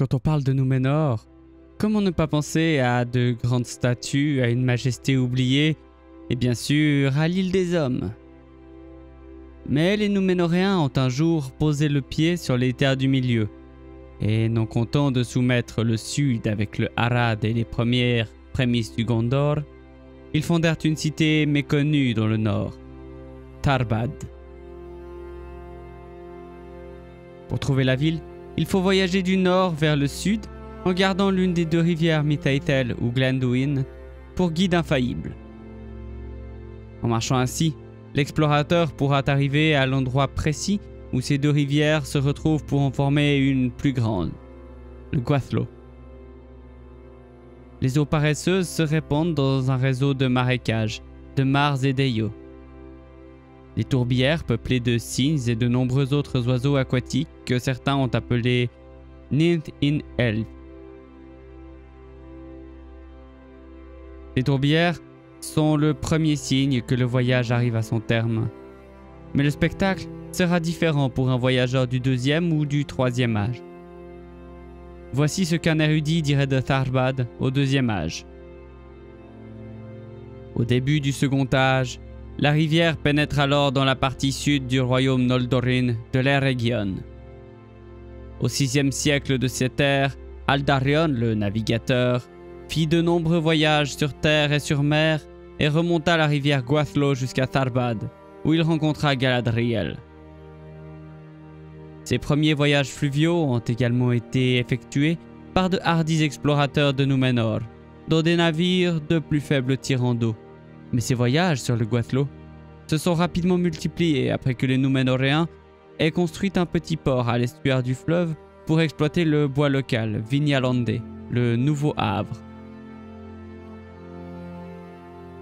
Quand on parle de Númenor, comment ne pas penser à de grandes statues, à une majesté oubliée, et bien sûr à l'île des hommes. Mais les Núménoréens ont un jour posé le pied sur les terres du milieu, et non content de soumettre le sud avec le Harad et les premières prémices du Gondor, ils fondèrent une cité méconnue dans le nord, Tarbad. Pour trouver la ville, il faut voyager du nord vers le sud en gardant l'une des deux rivières Mithaitel ou Glenduin pour guide infaillible. En marchant ainsi, l'explorateur pourra arriver à l'endroit précis où ces deux rivières se retrouvent pour en former une plus grande, le Gwathlo. Les eaux paresseuses se répandent dans un réseau de marécages, de mares et d'eyaux. Les tourbières peuplées de cygnes et de nombreux autres oiseaux aquatiques que certains ont appelés Ninth in Elf. Les tourbières sont le premier signe que le voyage arrive à son terme. Mais le spectacle sera différent pour un voyageur du deuxième ou du troisième âge. Voici ce qu'un érudit dirait de Tharbad au deuxième âge. Au début du second âge, la rivière pénètre alors dans la partie sud du royaume Noldorin de l'Eregion. Au VIe siècle de cette ère, Aldarion, le navigateur, fit de nombreux voyages sur terre et sur mer et remonta la rivière Gwathlo jusqu'à Tharbad, où il rencontra Galadriel. Ces premiers voyages fluviaux ont également été effectués par de hardis explorateurs de Númenor, dans des navires de plus faible tirant d'eau. Mais ces voyages sur le Gwathlo se sont rapidement multipliés après que les Núménoréens aient construit un petit port à l'estuaire du fleuve pour exploiter le bois local, Vignalande, le nouveau Havre.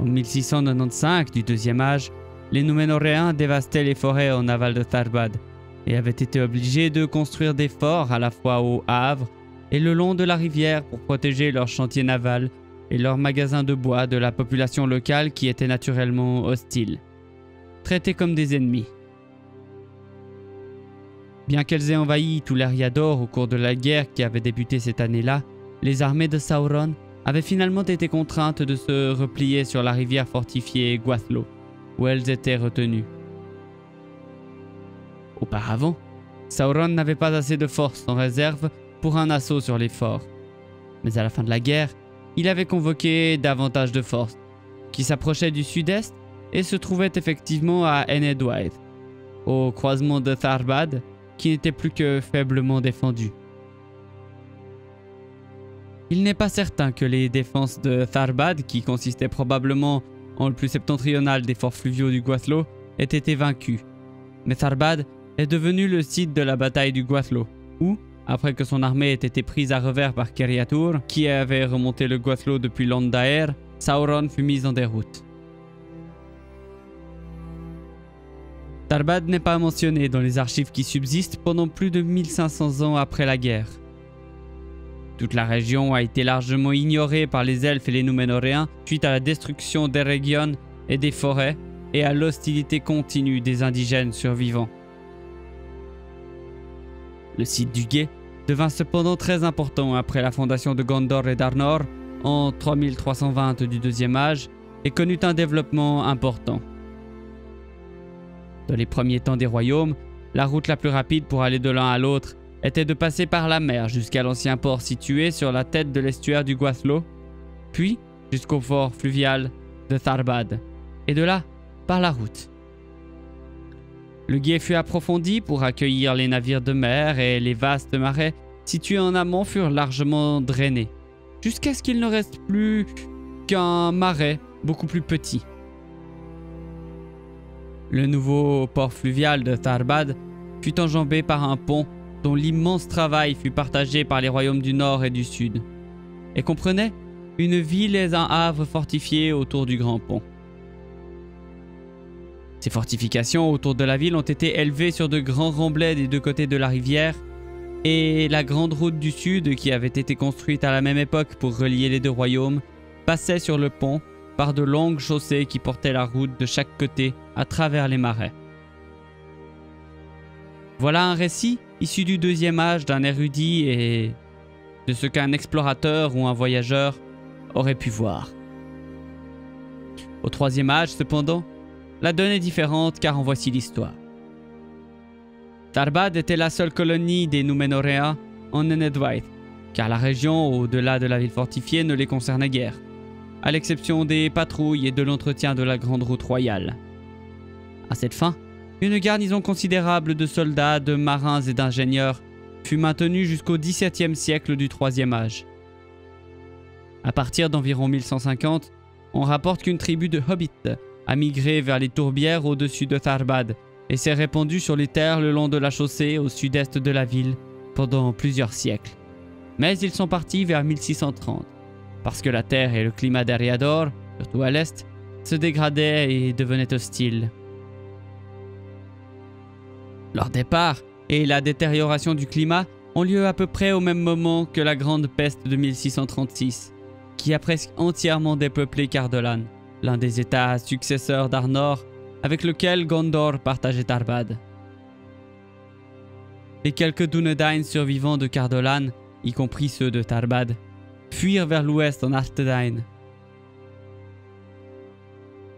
En 1695 du deuxième âge, les Núménoréens dévastaient les forêts en aval de Tharbad et avaient été obligés de construire des forts à la fois au Havre et le long de la rivière pour protéger leurs chantiers navals et leurs magasins de bois de la population locale qui était naturellement hostile, traités comme des ennemis. Bien qu'elles aient envahi tout l'Eriador au cours de la guerre qui avait débuté cette année-là, les armées de Sauron avaient finalement été contraintes de se replier sur la rivière fortifiée Gwathlo, où elles étaient retenues. Auparavant, Sauron n'avait pas assez de force en réserve pour un assaut sur les forts. Mais à la fin de la guerre, il avait convoqué davantage de forces, qui s'approchaient du sud-est et se trouvaient effectivement à Enedwaith, au croisement de Tharbad, qui n'était plus que faiblement défendu. Il n'est pas certain que les défenses de Tharbad, qui consistaient probablement en le plus septentrional des forts fluviaux du Gwathlo, aient été vaincues. Mais Tharbad est devenu le site de la bataille du Gwathlo, où, après que son armée ait été prise à revers par Keriatur, qui avait remonté le Gwathlo depuis Landaer, Sauron fut mis en déroute. Tharbad n'est pas mentionné dans les archives qui subsistent pendant plus de 1500 ans après la guerre. Toute la région a été largement ignorée par les elfes et les Núménoréens suite à la destruction d'Eregion et des forêts et à l'hostilité continue des indigènes survivants. Le site du gué devint cependant très important après la fondation de Gondor et d'Arnor en 3320 du deuxième âge et connut un développement important. Dans les premiers temps des royaumes, la route la plus rapide pour aller de l'un à l'autre était de passer par la mer jusqu'à l'ancien port situé sur la tête de l'estuaire du Gwathlo, puis jusqu'au fort fluvial de Tharbad, et de là, par la route. Le gué fut approfondi pour accueillir les navires de mer et les vastes marais situés en amont furent largement drainés, jusqu'à ce qu'il ne reste plus qu'un marais beaucoup plus petit. Le nouveau port fluvial de Tharbad fut enjambé par un pont dont l'immense travail fut partagé par les royaumes du Nord et du Sud, et comprenait une ville et un havre fortifiés autour du grand pont. Ces fortifications autour de la ville ont été élevées sur de grands remblais des deux côtés de la rivière, et la grande route du Sud, qui avait été construite à la même époque pour relier les deux royaumes, passait sur le pont par de longues chaussées qui portaient la route de chaque côté à travers les marais. Voilà un récit issu du deuxième âge d'un érudit et de ce qu'un explorateur ou un voyageur aurait pu voir. Au troisième âge, cependant, la donne est différente car en voici l'histoire. Tarbad était la seule colonie des Númenóreans en Enedwaith, car la région au-delà de la ville fortifiée ne les concernait guère, à l'exception des patrouilles et de l'entretien de la grande route royale. À cette fin, une garnison considérable de soldats, de marins et d'ingénieurs fut maintenue jusqu'au XVIIe siècle du Troisième Âge. À partir d'environ 1150, on rapporte qu'une tribu de hobbits a migré vers les tourbières au-dessus de Tarbad et s'est répandue sur les terres le long de la chaussée au sud-est de la ville pendant plusieurs siècles. Mais ils sont partis vers 1630, parce que la terre et le climat d'Eriador, surtout à l'est, se dégradaient et devenaient hostiles. Leur départ et la détérioration du climat ont lieu à peu près au même moment que la grande peste de 1636, qui a presque entièrement dépeuplé Cardolan, l'un des états successeurs d'Arnor, avec lequel Gondor partageait Tarbad. Les quelques Dúnedain survivants de Cardolan, y compris ceux de Tarbad, fuirent vers l'ouest en Arthedain.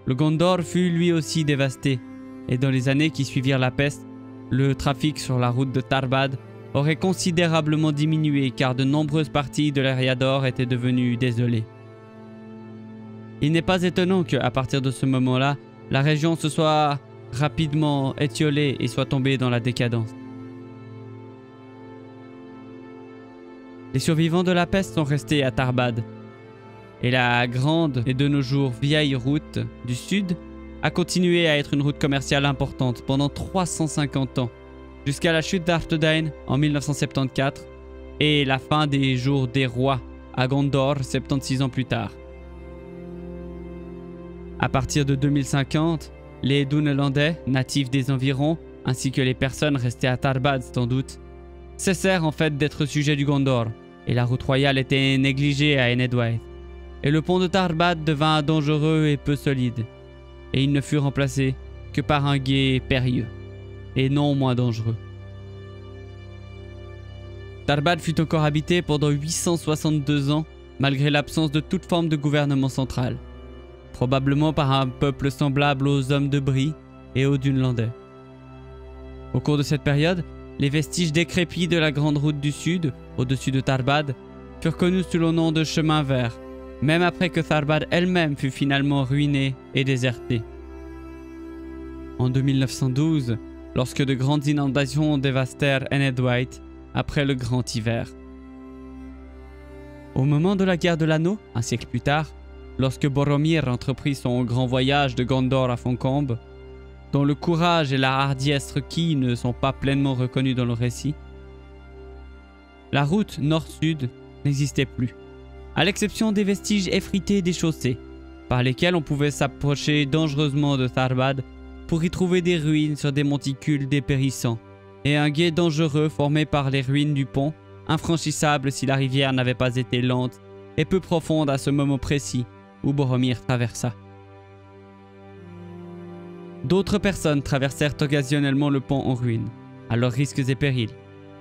Le Gondor fut lui aussi dévasté, et dans les années qui suivirent la peste, le trafic sur la route de Tarbad aurait considérablement diminué car de nombreuses parties de l'Eriador étaient devenues désolées. Il n'est pas étonnant qu'à partir de ce moment-là, la région se soit rapidement étiolée et soit tombée dans la décadence. Les survivants de la peste sont restés à Tarbad, et la grande et de nos jours vieille route du sud a continué à être une route commerciale importante pendant 350 ans, jusqu'à la chute d'Arthedain en 1974 et la fin des jours des rois à Gondor 76 ans plus tard. À partir de 2050, les Dúnelandais, natifs des environs, ainsi que les personnes restées à Tarbad sans doute, cessèrent en fait d'être sujets du Gondor, et la route royale était négligée à Enedwaith, et le pont de Tarbad devint dangereux et peu solide, et il ne fut remplacé que par un gué périlleux, et non moins dangereux. Tarbad fut encore habité pendant 862 ans, malgré l'absence de toute forme de gouvernement central, probablement par un peuple semblable aux hommes de Bree et aux Dúnelandais. Au cours de cette période, les vestiges décrépits de la grande route du sud, au-dessus de Tarbad, furent connus sous le nom de chemin vert, même après que Tarbad elle-même fut finalement ruinée et désertée. En 2912, lorsque de grandes inondations dévastèrent Enedwaith après le grand hiver. Au moment de la guerre de l'Anneau, un siècle plus tard, lorsque Boromir entreprit son grand voyage de Gondor à Foncombe, dont le courage et la hardiesse requis ne sont pas pleinement reconnus dans le récit, la route nord-sud n'existait plus, à l'exception des vestiges effrités des chaussées, par lesquels on pouvait s'approcher dangereusement de Tarbad pour y trouver des ruines sur des monticules dépérissants, et un gué dangereux formé par les ruines du pont, infranchissable si la rivière n'avait pas été lente et peu profonde à ce moment précis où Boromir traversa. D'autres personnes traversèrent occasionnellement le pont en ruine, à leurs risques et périls,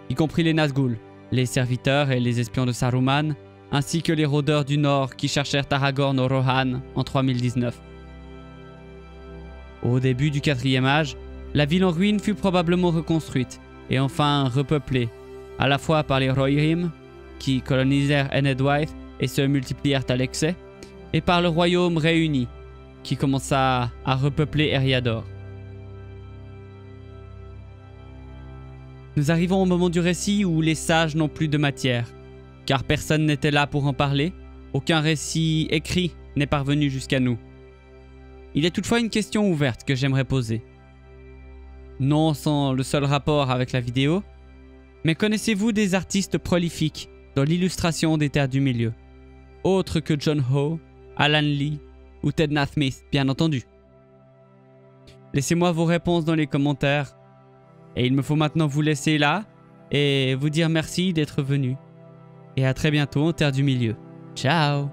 y compris les Nazgûl, les serviteurs et les espions de Saruman, ainsi que les rôdeurs du Nord qui cherchèrent Aragorn au Rohan en 3019. Au début du IVe âge, la ville en ruine fut probablement reconstruite et enfin repeuplée, à la fois par les Rohirrim, qui colonisèrent Enedwaith et se multiplièrent à l'excès, et par le royaume réuni, qui commença à repeupler Eriador. Nous arrivons au moment du récit où les sages n'ont plus de matière, car personne n'était là pour en parler, aucun récit écrit n'est parvenu jusqu'à nous. Il y a toutefois une question ouverte que j'aimerais poser. Non sans le seul rapport avec la vidéo, mais connaissez-vous des artistes prolifiques dans l'illustration des Terres du Milieu, autres que John Howe, Alan Lee ou Ted Nasmith, bien entendu? Laissez-moi vos réponses dans les commentaires. Et il me faut maintenant vous laisser là et vous dire merci d'être venu. Et à très bientôt en Terre du Milieu. Ciao!